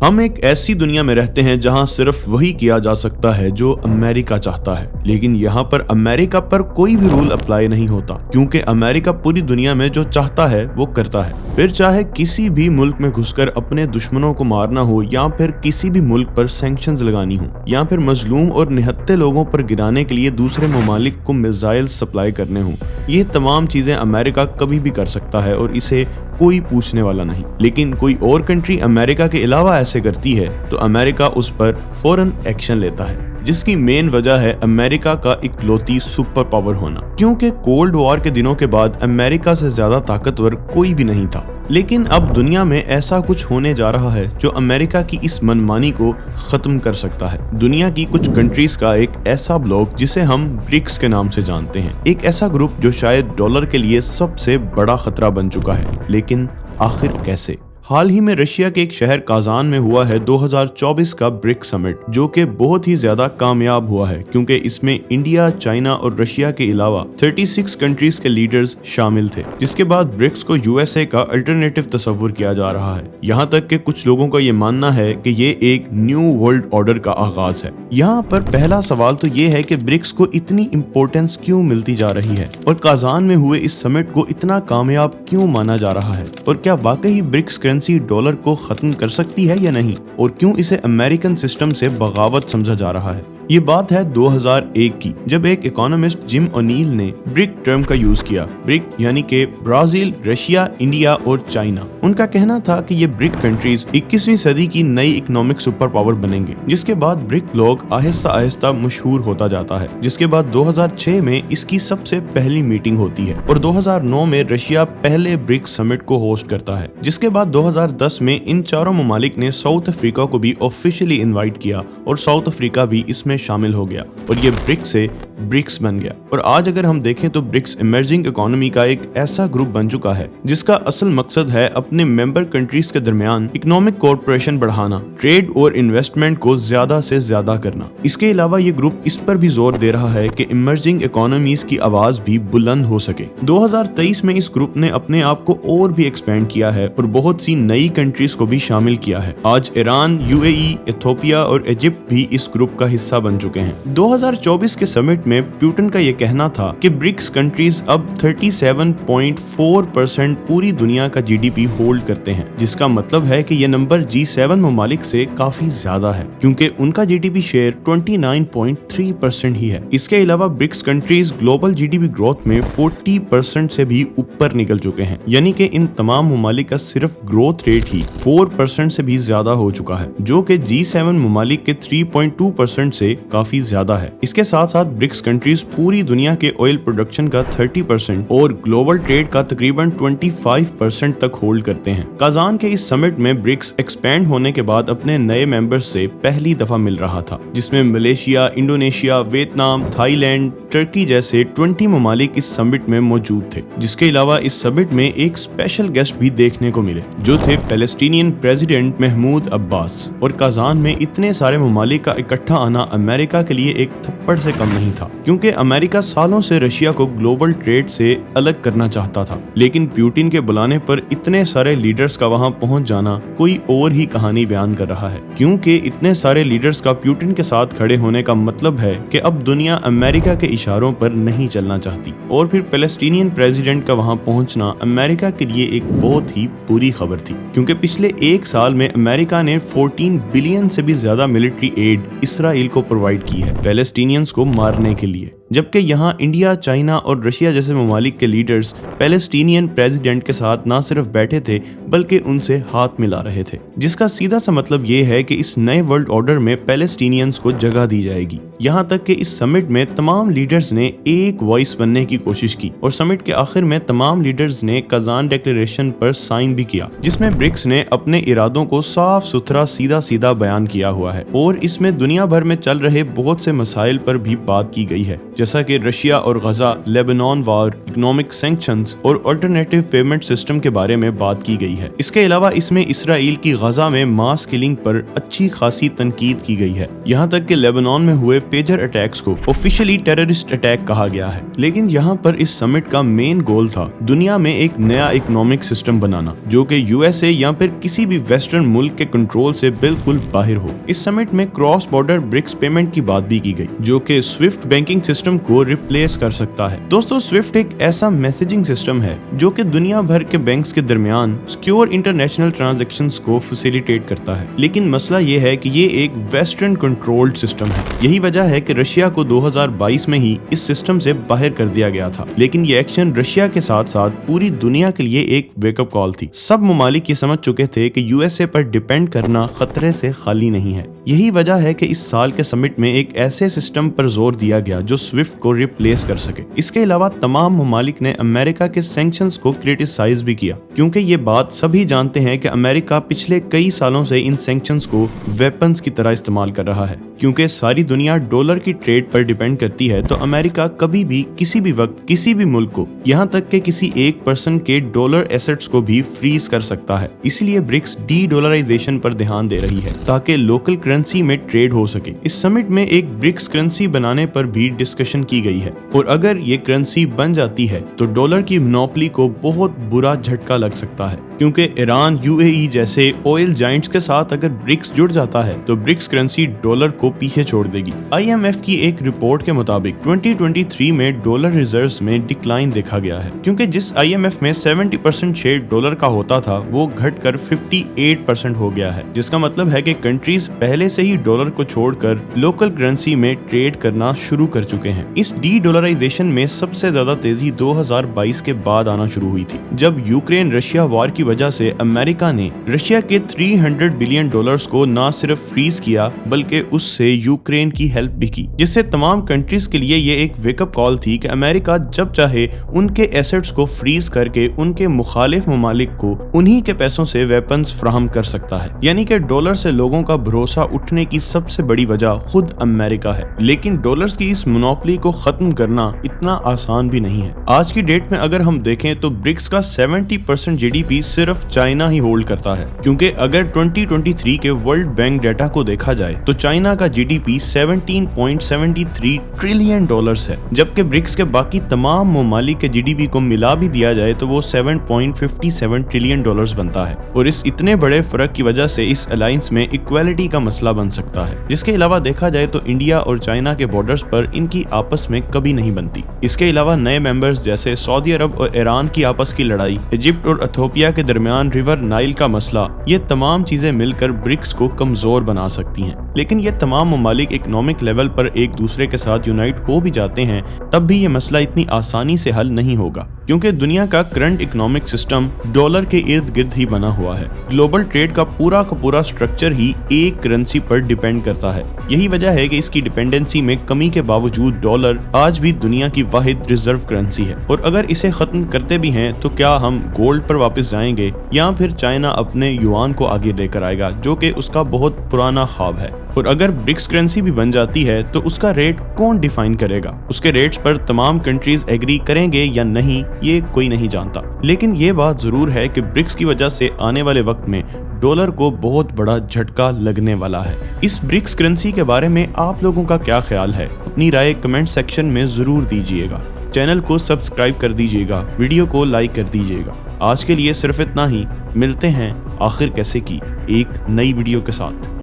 ہم ایک ایسی دنیا میں رہتے ہیں جہاں صرف وہی کیا جا سکتا ہے جو امریکہ چاہتا ہے، لیکن یہاں پر امریکہ پر کوئی بھی رول اپلائی نہیں ہوتا، کیونکہ امریکہ پوری دنیا میں جو چاہتا ہے وہ کرتا ہے۔ پھر چاہے کسی بھی ملک میں گھس کر اپنے دشمنوں کو مارنا ہو، یا پھر کسی بھی ملک پر سینکشنز لگانی ہو، یا پھر مظلوم اور نہتے لوگوں پر گرانے کے لیے دوسرے ممالک کو میزائل سپلائی کرنے ہوں، یہ تمام چیزیں امریکہ کبھی بھی کر سکتا ہے اور اسے کوئی پوچھنے والا نہیں۔ لیکن کوئی اور کنٹری امریکہ کے علاوہ ایسے کرتی ہے تو امریکہ اس پر فوراً ایکشن لیتا ہے، جس کی مین وجہ ہے امریکہ کا اکلوتی سپر پاور ہونا، کیونکہ کولڈ وار کے دنوں کے بعد امریکہ سے زیادہ طاقتور کوئی بھی نہیں تھا۔ لیکن اب دنیا میں ایسا کچھ ہونے جا رہا ہے جو امریکہ کی اس منمانی کو ختم کر سکتا ہے۔ دنیا کی کچھ کنٹریز کا ایک ایسا بلاک جسے ہم برکس کے نام سے جانتے ہیں، ایک ایسا گروپ جو شاید ڈالر کے لیے سب سے بڑا خطرہ بن چکا ہے، لیکن آخر کیسے؟ حال ہی میں رشیا کے ایک شہر کازان میں ہوا ہے 2024 کا برک سمٹ، جو کہ بہت ہی زیادہ کامیاب ہوا ہے، کیونکہ اس میں انڈیا، چائنا اور رشیا کے علاوہ 36 کنٹریز کے لیڈرز شامل تھے، جس کے بعد برکس کو USA کا الٹرنیٹو تصور کیا جا رہا ہے۔ یہاں تک کہ کچھ لوگوں کا یہ ماننا ہے کہ یہ ایک نیو ورلڈ آرڈر کا آغاز ہے۔ یہاں پر پہلا سوال تو یہ ہے کہ برکس کو اتنی امپورٹنس کیوں ملتی جا رہی ہے، اور کازان میں ہوئے اس سمٹ کو اتنا کامیاب کیوں مانا جا رہا ہے، اور کیا واقعی برکس ڈالر کو ختم کر سکتی ہے یا نہیں، اور کیوں اسے امریکن سسٹم سے بغاوت سمجھا جا رہا ہے؟ یہ بات ہے 2001 کی، جب ایک اکانومسٹ جم اونیل نے برک ٹرم کا یوز کیا۔ برک یعنی کہ برازیل، رشیا، انڈیا اور چائنا۔ ان کا کہنا تھا کہ یہ برک کنٹریز 21ویں صدی کی نئی اکنامک سپر پاور بنیں گے، جس کے بعد برک بلاک آہستہ آہستہ مشہور ہوتا جاتا ہے، جس کے بعد 2006 میں اس کی سب سے پہلی میٹنگ ہوتی ہے، اور 2009 میں رشیا پہلے برک سمٹ کو ہوسٹ کرتا ہے، جس کے بعد 2010 میں ان چاروں ممالک نے ساؤتھ افریقہ کو بھی آفیشلی انوائٹ کیا، اور ساؤتھ افریقہ بھی اس میں شامل ہو گیا، اور یہ برک سے برکس بن گیا۔ اور آج اگر ہم دیکھیں تو برکس ایمرجنگ اکانومی کا ایک ایسا گروپ بن چکا ہے جس کا اصل مقصد ہے اپنے ممبر کنٹریز کے درمیان اکنامک کوآپریشن بڑھانا، ٹریڈ اور انویسٹمنٹ کو زیادہ سے زیادہ کرنا۔ اس کے علاوہ یہ گروپ اس پر بھی زور دے رہا ہے کہ ایمرجنگ اکانومیز کی آواز بھی بلند ہو سکے۔ 2023 میں اس گروپ نے اپنے آپ کو اور بھی ایکسپینڈ کیا ہے اور بہت سی نئی کنٹریز کو بھی شامل کیا ہے۔ آج ایران، UAE، ایتھوپیا اور ایجپٹ بھی اس گروپ کا حصہ بن چکے ہیں۔ 2024 کے سمٹ میں پیوٹن کا یہ کہنا تھا کہ برکس کنٹریز اب 37.4% پوری دنیا کا GDP ہولڈ کرتے ہیں، جس کا مطلب ہے کہ یہ نمبر G7 ممالک سے کافی زیادہ ہے، کیونکہ ان کا GDP شیئر 29.3% ہی ہے۔ اس کے علاوہ BRICS countries global GDP growth میں 40% سے بھی اوپر نکل چکے ہیں، یعنی کہ ان تمام ممالک کا صرف گروتھ ریٹ ہی 4% سے بھی زیادہ ہو چکا ہے، جو کہ G7 ممالک کے 3.2% سے کافی زیادہ ہے۔ اس کے ساتھ ساتھ برکس کنٹریز پوری دنیا کے آئل پروڈکشن کا 30% اور گلوبل ٹریڈ کا تقریباً 25% تک ہولڈ کرتے ہیں۔ کازان کے اس سمٹ میں برکس ایکسپینڈ ہونے کے بعد اپنے نئے ممبرز سے پہلی دفعہ مل رہا تھا، جس میں Malaysia, Indonesia, Vietnam, Thailand, Turkey جیسے 20 ممالک اس سمٹ میں موجود تھے۔ جس کے علاوہ اس سمٹ میں ایک اسپیشل گیسٹ بھی دیکھنے کو ملے، جو تھے فلسطینین پریزیڈنٹ محمود عباس۔ اور کازان میں اتنے سارے ممالک کا اکٹھا آنا امریکہ کے لیے ایک تھپڑ سے کم نہیں تھا، کیونکہ امریکہ سالوں سے رشیا کو گلوبل ٹریڈ سے الگ کرنا چاہتا تھا، لیکن پیوٹن کے بلانے پر اتنے سارے لیڈرز کا وہاں پہنچ جانا کوئی اور ہی کہانی بیان کر رہا ہے، کیونکہ اتنے سارے لیڈرز کا پیوٹن کے ساتھ کھڑے ہونے کا مطلب ہے کہ اب دنیا امریکہ کے اشاروں پر نہیں چلنا چاہتی، اور پھر فلسطینین پریزیڈنٹ کا وہاں پہنچنا امریکہ کے لیے ایک بہت ہی بری خبر تھی، کیونکہ پچھلے ایک سال میں امریکہ نے 14 بلین سے بھی زیادہ ملٹری ایڈ اسرائیل کو پرووائڈ کی ہے فلسطینینز کو مارنے کے لیے، جبکہ یہاں انڈیا، چائنا اور رشیا جیسے ممالک کے لیڈرز فلسطینین پریزیڈنٹ کے ساتھ نہ صرف بیٹھے تھے بلکہ ان سے ہاتھ ملا رہے تھے، جس کا سیدھا سا مطلب یہ ہے کہ اس نئے ورلڈ آرڈر میں فلسطینینز کو جگہ دی جائے گی۔ یہاں تک کہ اس سمٹ میں تمام لیڈرز نے ایک وائس بننے کی کوشش کی، اور سمٹ کے آخر میں تمام لیڈرز نے کازان ڈیکلیریشن پر سائن بھی کیا، جس میں برکس نے اپنے ارادوں کو صاف ستھرا سیدھا سیدھا بیان کیا ہوا ہے، اور اس میں دنیا بھر میں چل رہے بہت سے مسائل پر بھی بات کی گئی ہے، जैसा कि रशिया और गजा, लेबनान वार, इकोनॉमिक सैंक्शंस और अल्टरनेटिव पेमेंट सिस्टम के बारे में बात की गई है। इसके अलावा इसमें इसराइल की गजा में मास किलिंग पर अच्छी खासी तनकीद की गई है। यहाँ तक कि लेबनान में हुए पेजर अटैक्स को ऑफिशियली टेररिस्ट अटैक कहा गया है। लेकिन यहाँ पर इस समिट का मेन गोल था दुनिया में एक नया इकोनॉमिक सिस्टम बनाना जो कि यूएसए या फिर किसी भी वेस्टर्न मुल्क के कंट्रोल से बिल्कुल बाहर हो। इस समिट में क्रॉस बॉर्डर ब्रिक्स पेमेंट की बात भी की गई जो कि स्विफ्ट बैंकिंग सिस्टम को रिप्लेस कर सकता है। दोस्तों, स्विफ्ट एक ऐसा मैसेजिंग सिस्टम है जो कि दुनिया भर के बैंक्स के दरमियान सिक्योर इंटरनेशनल ट्रांजैक्शंस को फैसिलिटेट करता है। लेकिन मसला ये है कि ये एक वेस्टर्न कंट्रोल्ड सिस्टम है। यही वजह है कि रशिया को 2022 में ही इस सिस्टम से बाहर कर दिया गया था। लेकिन ये एक्शन रशिया के साथ साथ पूरी दुनिया के लिए एक वेकअप कॉल थी। सब ममालिक ये समझ चुके थे कि यूएसए पर डिपेंड करना खतरे से खाली नहीं है। यही वजह है कि इस साल के समिट में एक ऐसे सिस्टम पर जोर दिया गया जो स्विफ्ट को रिप्लेस कर सके। इसके अलावा तमाम ममालिक ने अमेरिका के सैंक्शंस को क्रिटिसाइज भी किया क्योंकि ये बात सभी जानते हैं कि अमेरिका पिछले कई सालों से इन सैंक्शंस को वेपन्स की तरह इस्तेमाल कर रहा है। क्योंकि सारी दुनिया डॉलर की ट्रेड पर डिपेंड करती है तो अमेरिका कभी भी किसी भी वक्त किसी भी मुल्क को यहाँ तक कि किसी एक पर्सन के डॉलर एसेट्स को भी फ्रीज कर सकता है। इसलिए ब्रिक्स डी डॉलराइजेशन पर ध्यान दे रही है ताकि लोकल करेंसी में ट्रेड हो सके। इस समिट में एक ब्रिक्स करेंसी बनाने पर भी डिस्कशन की गई है और अगर ये करेंसी बन जाती है तो डॉलर की मोनोपोली को बहुत बुरा झटका लग सकता है क्योंकि ईरान, यूएई जैसे ऑयल जायंट्स के साथ अगर ब्रिक्स जुड़ जाता है तो ब्रिक्स करेंसी डॉलर को पीछे छोड़ देगी। आईएमएफ की एक रिपोर्ट के मुताबिक 2023 में डॉलर रिजर्व्स में डिक्लाइन देखा गया है क्योंकि जिस आईएमएफ में 70% शेयर डॉलर का होता था वो घटकर 58% हो गया है, जिसका मतलब है कि कंट्रीज पहले से ही डॉलर को छोड़कर लोकल करेंसी में ट्रेड करना शुरू कर चुके हैं। इस डी डॉलराइजेशन में सबसे ज्यादा तेजी 2022 के बाद आना शुरू हुई थी जब यूक्रेन रशिया वॉर की वजह से अमेरिका ने रशिया के 300 बिलियन डॉलर्स को न सिर्फ फ्रीज किया बल्कि उससे यूक्रेन की हेल्प भी की, जिससे तमाम कंट्रीज के लिए ये एक वेकअप कॉल थी कि अमेरिका जब चाहे उनके एसेट्स को फ्रीज करके उनके मुखालिफ ममालिक को उन्हीं के पैसों से वेपन्स फ्राहम कर सकता है। यानी कि डॉलर से लोगों का भरोसा उठने की सबसे बड़ी वजह खुद अमेरिका है। लेकिन डॉलर्स की इस मोनोपोली को खत्म करना इतना आसान भी नहीं है। आज की डेट में अगर हम देखें तो ब्रिक्स का 70% जीडीपी सिर्फ चाइना ही होल्ड करता है क्योंकि अगर 2023 के वर्ल्ड बैंक डाटा को देखा जाए तो चाइना का जीडीपी 17.73 ट्रिलियन डॉलर्स है, जबकि ब्रिक्स के बाकी तमाम ममालिक के जीडीपी को मिला भी दिया जाए तो वो 7.57 ट्रिलियन डॉलर्स बनता है। और इस इतने बड़े फर्क की वजह से इस अलायंस में इक्वालिटी का मसला बन सकता है। जिसके अलावा देखा जाए तो इंडिया और चाइना के बॉर्डर्स पर इनकी आपस में कभी नहीं बनती। इसके अलावा नए मेंबर्स जैसे सऊदी अरब और ईरान की आपस की लड़ाई, इजिप्ट और इथियोपिया के दरमियान रिवर नाइल का मसला, ये तमाम चीजें मिलकर ब्रिक्स को कमजोर बना सकती हैं। लेकिन ये तमाम ममालिक इकोनॉमिक लेवल पर एक दूसरे के साथ यूनाइट हो भी जाते हैं तब भी ये मसला इतनी आसानी से हल नहीं होगा क्योंकि दुनिया का करंट इकोनॉमिक सिस्टम डॉलर के इर्द गिर्द ही बना हुआ है। ग्लोबल ट्रेड का पूरा स्ट्रक्चर ही एक करेंसी पर डिपेंड करता है। यही वजह है कि इसकी डिपेंडेंसी में कमी के बावजूद डॉलर आज भी दुनिया की वाहिद रिजर्व करेंसी है। और अगर इसे खत्म करते भी हैं तो क्या हम गोल्ड पर वापस जाएंगे या फिर चाइना अपने युआन को आगे लेकर आएगा जो कि उसका बहुत पुराना ख्वाब है। और अगर ब्रिक्स करेंसी भी बन जाती है तो उसका रेट कौन डिफाइन करेगा? उसके रेट्स पर तमाम कंट्रीज एग्री करेंगे या नहीं ये कोई नहीं जानता। लेकिन ये बात जरूर है कि ब्रिक्स की वजह से आने वाले वक्त में डॉलर को बहुत बड़ा झटका लगने वाला है। इस ब्रिक्स करेंसी के बारे में आप लोगों का क्या ख्याल है? अपनी राय कमेंट सेक्शन में जरूर दीजिएगा। चैनल को सब्सक्राइब कर दीजिएगा, वीडियो को लाइक कर दीजिएगा। आज के लिए सिर्फ इतना ही। मिलते हैं आखिर कैसे की एक नई वीडियो के साथ।